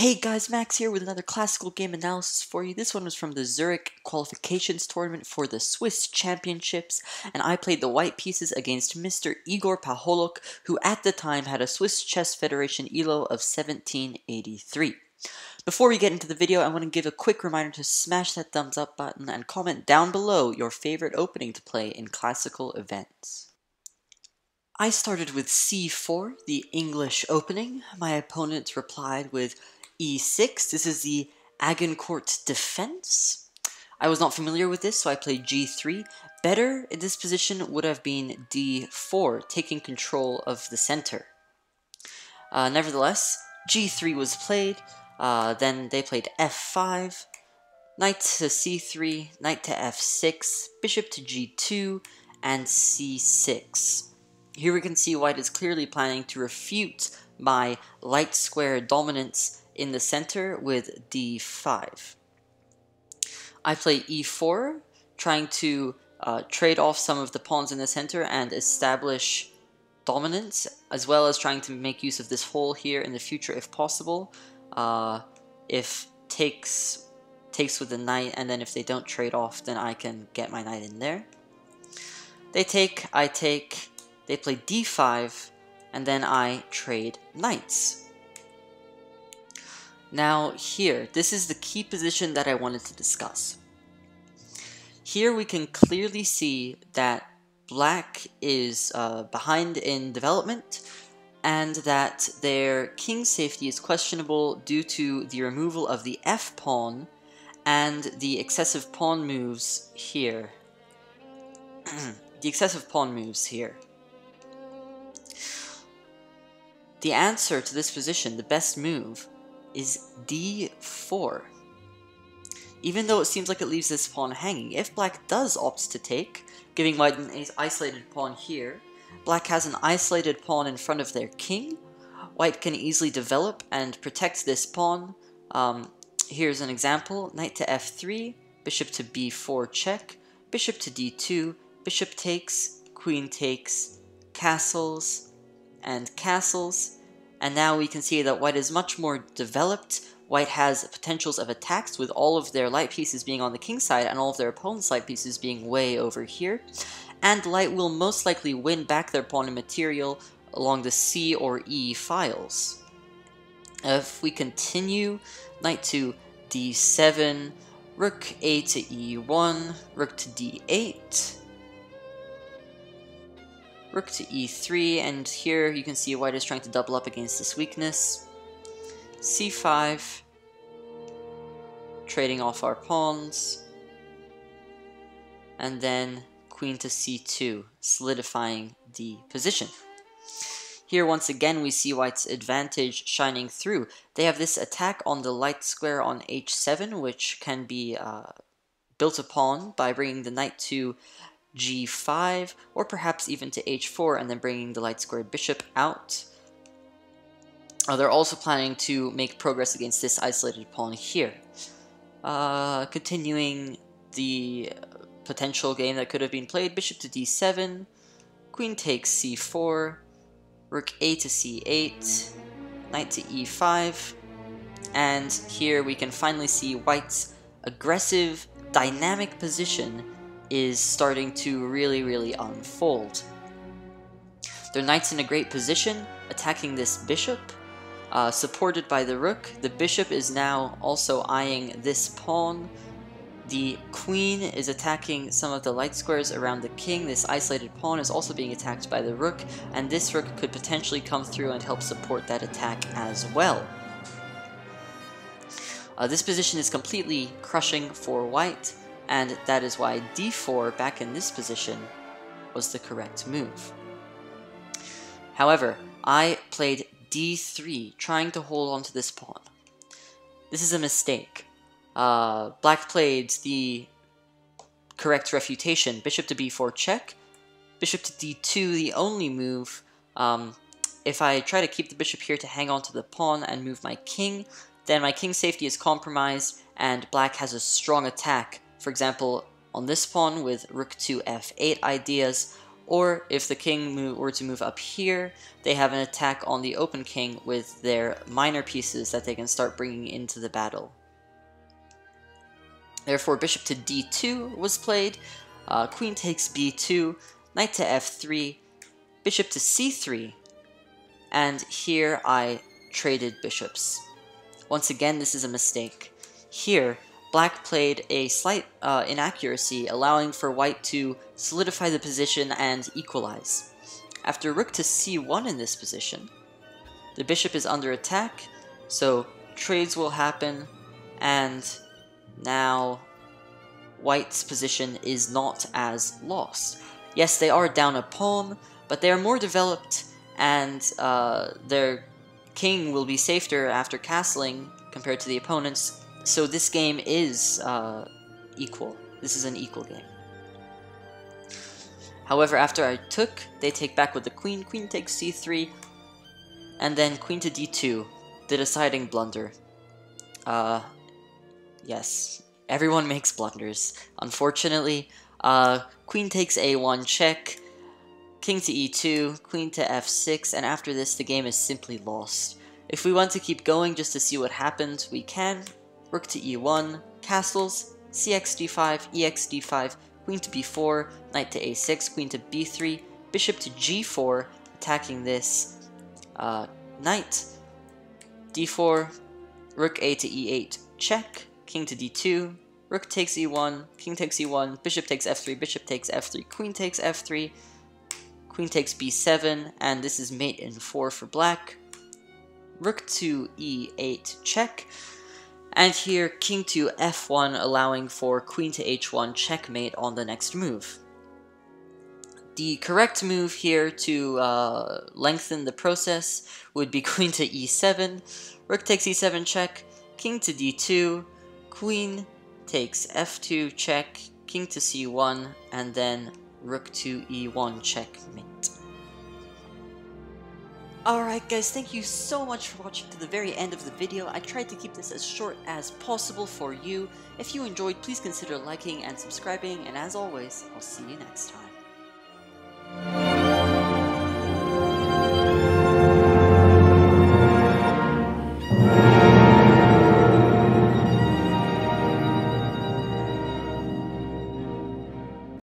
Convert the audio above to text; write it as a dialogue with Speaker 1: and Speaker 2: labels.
Speaker 1: Hey guys, Max here with another classical game analysis for you. This one was from the Zürich qualifications tournament for the Swiss Championships, and I played the white pieces against Mr. Igor Paholuk, who at the time had a Swiss Chess Federation ELO of 1783. Before we get into the video, I want to give a quick reminder to smash that thumbs up button and comment down below your favorite opening to play in classical events. I started with c4, the English opening. My opponent replied with e6. This is the Agincourt defense. I was not familiar with this, so I played g3. Better in this position would have been d4, taking control of the center. Nevertheless, g3 was played. Then they played f5, knight to c3, knight to f6, bishop to g2, and c6. Here we can see white is clearly planning to refute my light square dominance in the center with d5. I play e4, trying to trade off some of the pawns in the center and establish dominance, as well as trying to make use of this hole here in the future if possible. If takes with the knight, and then if they don't trade off, then I can get my knight in there. They take, I take, they play d5, and then I trade knights. Now here, this is the key position that I wanted to discuss. Here we can clearly see that black is behind in development, and that their king safety is questionable due to the removal of the f-pawn and the excessive pawn moves here. The excessive pawn moves here. The answer to this position, the best move, is d4. Even though it seems like it leaves this pawn hanging, if black does opt to take, giving white an isolated pawn here, black has an isolated pawn in front of their king. White can easily develop and protect this pawn. Here's an example: knight to f3, bishop to b4 check, bishop to d2, bishop takes, queen takes, castles, and castles. And now we can see that white is much more developed. White has potentials of attacks, with all of their light pieces being on the king side and all of their opponent's light pieces being way over here. And light will most likely win back their pawn in material along the c or e files. If we continue, knight to d7, rook a to e1, rook to d8, rook to e3, and here you can see white is trying to double up against this weakness. c5, trading off our pawns, and then queen to c2, solidifying the position. Here once again we see white's advantage shining through. They have this attack on the light square on h7, which can be built upon by bringing the knight to g5, or perhaps even to h4, and then bringing the light squared bishop out. They're also planning to make progress against this isolated pawn here. Continuing the potential game that could have been played, bishop to d7, queen takes c4, rook a to c8, knight to e5, and here we can finally see white's aggressive, dynamic position is starting to really unfold. Their knight's in a great position, attacking this bishop, supported by the rook. The bishop is now also eyeing this pawn. The queen is attacking some of the light squares around the king. This isolated pawn is also being attacked by the rook, and this rook could potentially come through and help support that attack as well. This position is completely crushing for white, and that is why d4 back in this position was the correct move. However, I played d3, trying to hold on to this pawn. This is a mistake. Black played the correct refutation, bishop to b4 check, bishop to d2 the only move. If I try to keep the bishop here to hang on to the pawn and move my king, then my king safety is compromised and black has a strong attack. For example, on this pawn with rook to f8 ideas, Or if the king were to move up here, they have an attack on the open king with their minor pieces that they can start bringing into the battle. Therefore, bishop to d2 was played, queen takes b2, knight to f3, bishop to c3, and here I traded bishops. Once again, this is a mistake. Here, black played a slight inaccuracy, allowing for white to solidify the position and equalize. After rook to c1 in this position, the bishop is under attack, so trades will happen, and now white's position is not as lost. Yes, they are down a pawn, but they are more developed, and their king will be safer after castling compared to the opponents, so this game is equal. This is an equal game. However, after I took, they take back with the queen, queen takes c3, and then queen to d2, the deciding blunder. Yes, everyone makes blunders. Unfortunately, queen takes a1 check, king to e2, queen to f6, and after this the game is simply lost. If we want to keep going just to see what happened, we can. Rook to e1, castles, cx d5, ex d5, queen to b4, knight to a6, queen to b3, bishop to g4, attacking this knight, d4, rook a to e8, check, king to d2, rook takes e1, king takes e1, bishop takes f3, bishop takes f3, queen takes f3, queen takes b7, and this is mate in 4 for black. Rook to e8 check, and here king to f1 allowing for queen to h1 checkmate on the next move. The correct move here to lengthen the process would be queen to e7, rook takes e7 check, king to d2, queen takes f2 check, king to c1, and then rook to e1 checkmate. Alright guys, thank you so much for watching to the very end of the video. I tried to keep this as short as possible for you. If you enjoyed, please consider liking and subscribing, and as always, I'll see you next time.